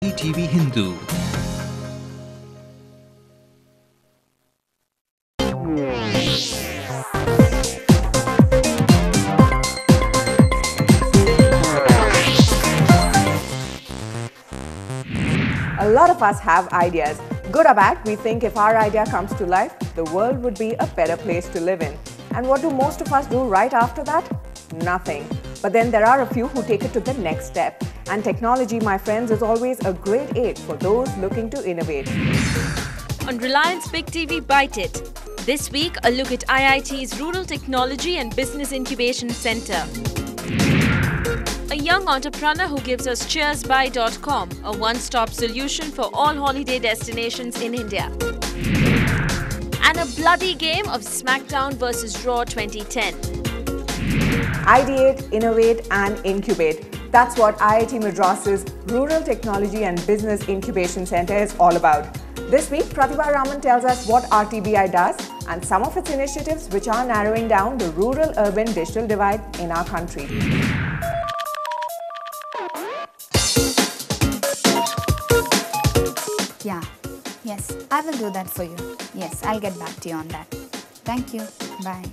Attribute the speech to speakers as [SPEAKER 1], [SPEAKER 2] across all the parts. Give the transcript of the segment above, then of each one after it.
[SPEAKER 1] RTBI Hindu.
[SPEAKER 2] A lot of us have ideas. Good or bad, we think if our idea comes to life, the world would be a better place to live in. And what do most of us do right after that? Nothing. But then there are a few who take it to the next step. And technology, my friends, is always a great aid for those looking to innovate.
[SPEAKER 3] On Reliance Big TV Byte It. This week, a look at IIT's Rural Technology and Business Incubation Center. A young entrepreneur who gives us cheersby.com, a one-stop solution for all holiday destinations in India. And a bloody game of SmackDown vs Raw 2010.
[SPEAKER 2] Ideate, innovate and incubate. That's what IIT Madras's Rural Technology and Business Incubation Center is all about. This week, Pratibha Raman tells us what RTBI does and some of its initiatives which are narrowing down the rural-urban digital divide in our country.
[SPEAKER 4] Yeah, yes, I will do that for you. Yes, I'll get back to you on that. Thank you. Bye.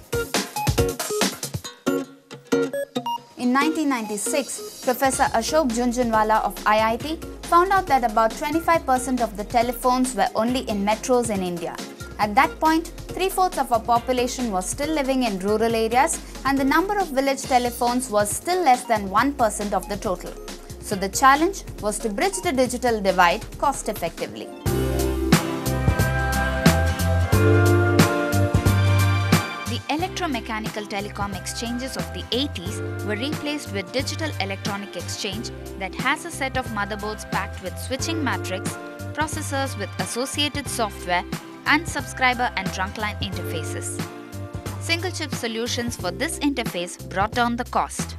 [SPEAKER 4] In 1996, Professor Ashok Jhunjhunwala of IIT found out that about 25% of the telephones were only in metros in India. At that point, 3/4 of our population was still living in rural areas and the number of village telephones was still less than 1% of the total. So the challenge was to bridge the digital divide cost effectively. The electromechanical telecom exchanges of the 80s were replaced with digital electronic exchange that has a set of motherboards packed with switching matrix, processors with associated software, and subscriber and trunkline interfaces. Single chip solutions for this interface brought down the cost.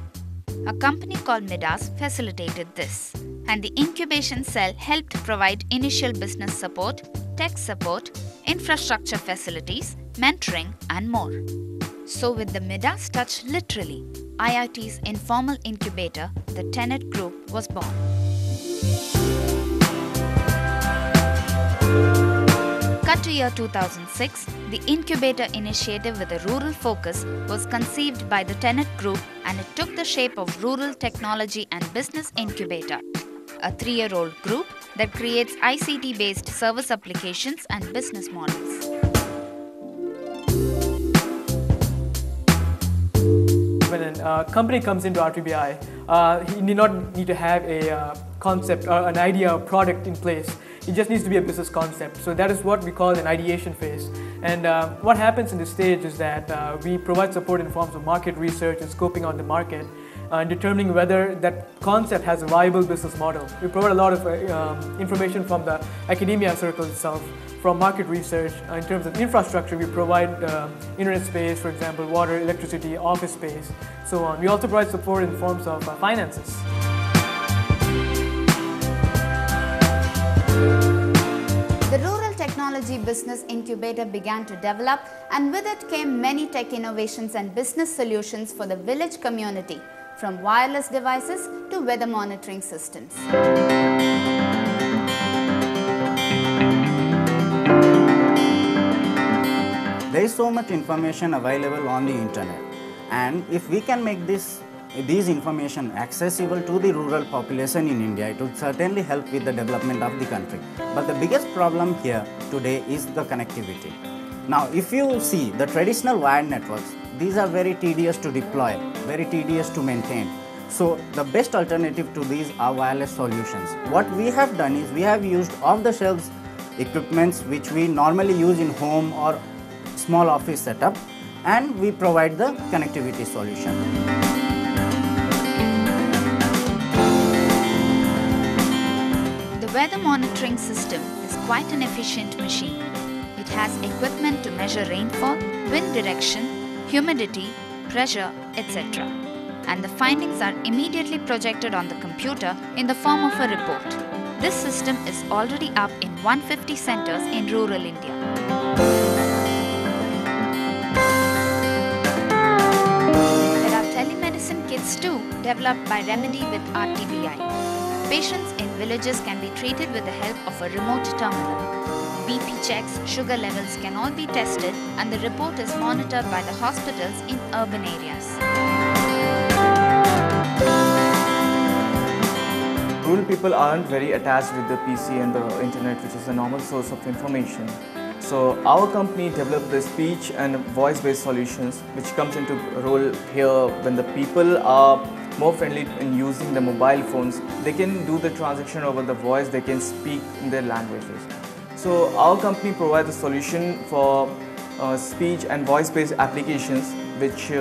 [SPEAKER 4] A company called Madras facilitated this, and the incubation cell helped provide initial business support, tech support, infrastructure facilities, mentoring, and more. So with the Madras touch literally, IIT's informal incubator, the Tenet Group, was born. Cut to year 2006, the incubator initiative with a rural focus was conceived by the Tenet Group and it took the shape of Rural Technology and Business Incubator, a 3-year-old group that creates ICT-based service applications and business models.
[SPEAKER 5] When a company comes into RTBI, he need not need to have a concept or an idea or product in place. It just needs to be a business concept. So that is what we call an ideation phase. And what happens in this stage is that we provide support in forms of market research and scoping out the market and determining whether that concept has a viable business model. We provide a lot of information from the academia circle itself, from market research. In terms of infrastructure, we provide internet space, for example, water, electricity, office space, so on. We also provide support in forms of finances.
[SPEAKER 4] The Rural Technology Business Incubator began to develop, and with it came many tech innovations and business solutions for the village community, from wireless devices to weather monitoring systems.
[SPEAKER 6] There is so much information available on the internet, and if we can make these information accessible to the rural population in India, it would certainly help with the development of the country. But the biggest problem here today is the connectivity. Now, if you see the traditional wired networks, these are very tedious to deploy, very tedious to maintain. So the best alternative to these are wireless solutions. What we have done is we have used off-the-shelf equipments which we normally use in home or small office setup, and we provide the connectivity solution.
[SPEAKER 4] The weather monitoring system is quite an efficient machine. It has equipment to measure rainfall, wind direction, humidity, pressure, etc. And the findings are immediately projected on the computer in the form of a report. This system is already up in 150 centers in rural India. There are telemedicine kits too, developed by Remedy with RTBI. Patients in villages can be treated with the help of a remote terminal. BP checks, sugar levels can all be tested, and the report is monitored by the hospitals in urban areas.
[SPEAKER 1] Rural people aren't very attached with the PC and the internet, which is a normal source of information. So our company developed the speech and voice-based solutions, which comes into role here when the people are more friendly in using the mobile phones. They can do the transaction over the voice, they can speak in their languages. So our company provides a solution for speech and voice-based applications, which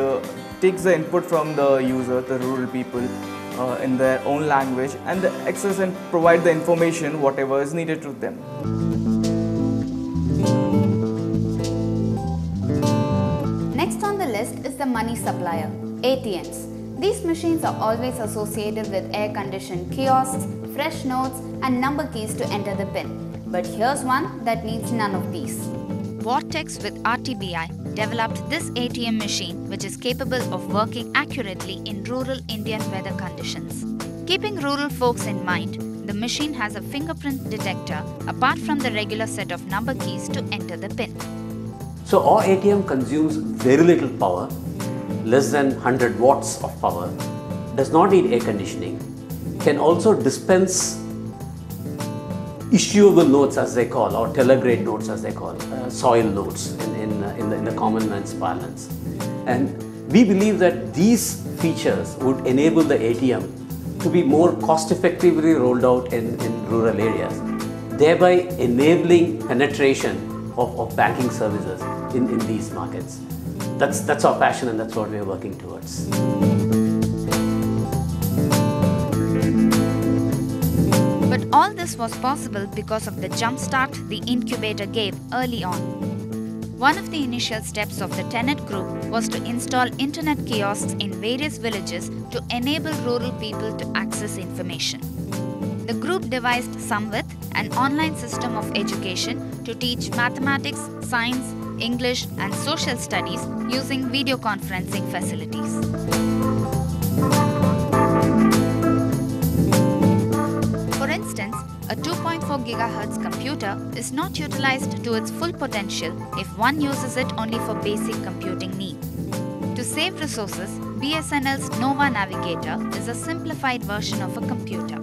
[SPEAKER 1] takes the input from the user, the rural people, in their own language, and access and provide the information whatever is needed to them.
[SPEAKER 4] Next on the list is the money supplier, ATMs. These machines are always associated with air-conditioned kiosks, fresh notes, and number keys to enter the PIN. But here's one that needs none of these. Vortex with RTBI developed this ATM machine, which is capable of working accurately in rural Indian weather conditions. Keeping rural folks in mind, the machine has a fingerprint detector apart from the regular set of number keys to enter the PIN.
[SPEAKER 7] So our ATM consumes very little power, less than 100 watts of power, does not need air conditioning, can also dispense issuable notes as they call, or telegrade notes as they call, soil notes in the common man's parlance. And we believe that these features would enable the ATM to be more cost effectively rolled out in rural areas, thereby enabling penetration of banking services in these markets. That's our passion, and that's what we are working towards.
[SPEAKER 4] But all this was possible because of the jumpstart the incubator gave early on. One of the initial steps of the Tenet group was to install internet kiosks in various villages to enable rural people to access information. The group devised Samvit, an online system of education to teach mathematics, science, English and social studies using video conferencing facilities. For instance, a 2.4 GHz computer is not utilized to its full potential if one uses it only for basic computing need. To save resources, BSNL's Nova Navigator is a simplified version of a computer.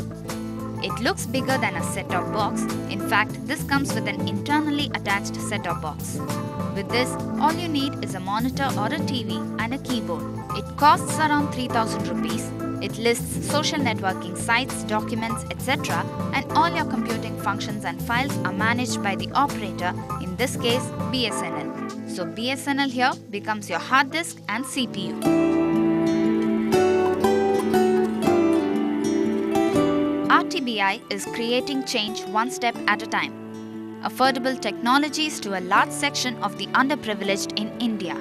[SPEAKER 4] It looks bigger than a set-top box. In fact, this comes with an internally attached set-top box. With this, all you need is a monitor or a TV and a keyboard. It costs around 3,000 rupees. It lists social networking sites, documents, etc. and all your computing functions and files are managed by the operator, in this case BSNL. So BSNL here becomes your hard disk and CPU. RTBI is creating change one step at a time. Affordable technologies to a large section of the underprivileged in India.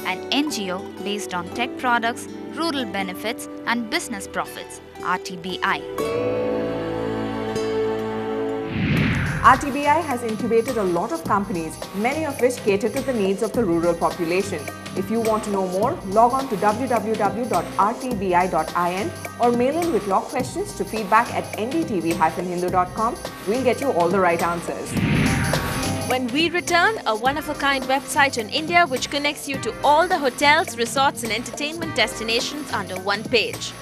[SPEAKER 4] An NGO based on tech products, rural benefits and business profits, RTBI.
[SPEAKER 2] RTBI has incubated a lot of companies, many of which cater to the needs of the rural population. If you want to know more, log on to www.rtbi.in or mail in with your questions to feedback@ndtv-hindu.com. We'll get you all the right answers.
[SPEAKER 3] When we return, a one-of-a-kind website on India which connects you to all the hotels, resorts and entertainment destinations under one page.